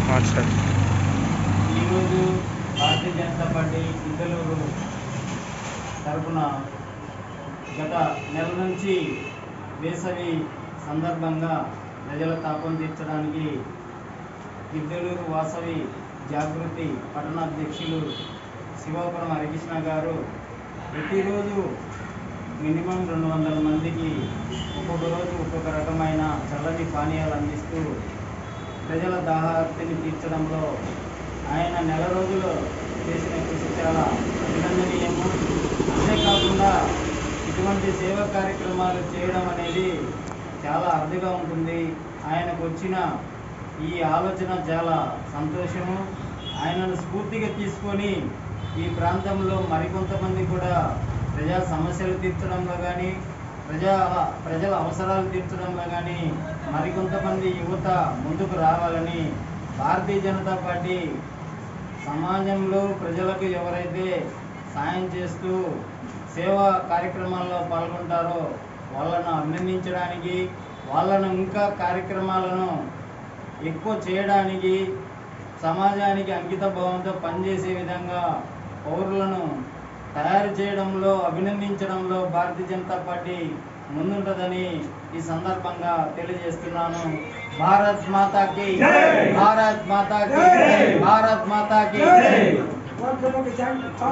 సరే. ఈరోజు భారతీయ జనతా పార్టీ గిద్దలూరు తరఫున గత నెల నుంచి వేసవి సందర్భంగా ప్రజల తాపం తీర్చడానికి గిద్దలూరు వాసవి జాగృతి పట్టణాధ్యక్షులు శివాపురం హరికృష్ణ గారు ప్రతిరోజు మినిమం 200 మందికి ఒక్కొక్క రోజు ఒక్కొక్క రకమైన చల్లని పానీయాలు అందిస్తూ ప్రజల దాహార్తిని తీర్చడంలో ఆయన నెల రోజులు చేసిన కృషి చాలా అభినందనీయము. అంతేకాకుండా ఇటువంటి సేవా కార్యక్రమాలు చేయడం అనేది చాలా అరుదుగా ఉంటుంది. ఆయనకు వచ్చిన ఈ ఆలోచన చాలా సంతోషము. ఆయనను స్ఫూర్తిగా తీసుకొని ఈ ప్రాంతంలో మరికొంతమంది కూడా ప్రజా సమస్యలు తీర్చడంలో కానీ ప్రజల అవసరాలు తీర్చడంలో కానీ మరికొంతమంది యువత ముందుకు రావాలని భారతీయ జనతా పార్టీ సమాజంలో ప్రజలకు ఎవరైతే సాయం చేస్తూ సేవా కార్యక్రమాల్లో పాల్గొంటారో వాళ్ళను అభినందించడానికి, వాళ్ళను ఇంకా కార్యక్రమాలను ఎక్కువ చేయడానికి, సమాజానికి అంకిత భావంతో పనిచేసే విధంగా పౌరులను తయారు చేయడంలో, అభినందించడంలో భారతీయ జనతా పార్టీ ముందుంటుందని ఈ సందర్భంగా తెలియజేస్తున్నాను. భారత్ మాతాకి, భారత్ మాతాకి, భారత్ మాతాకి.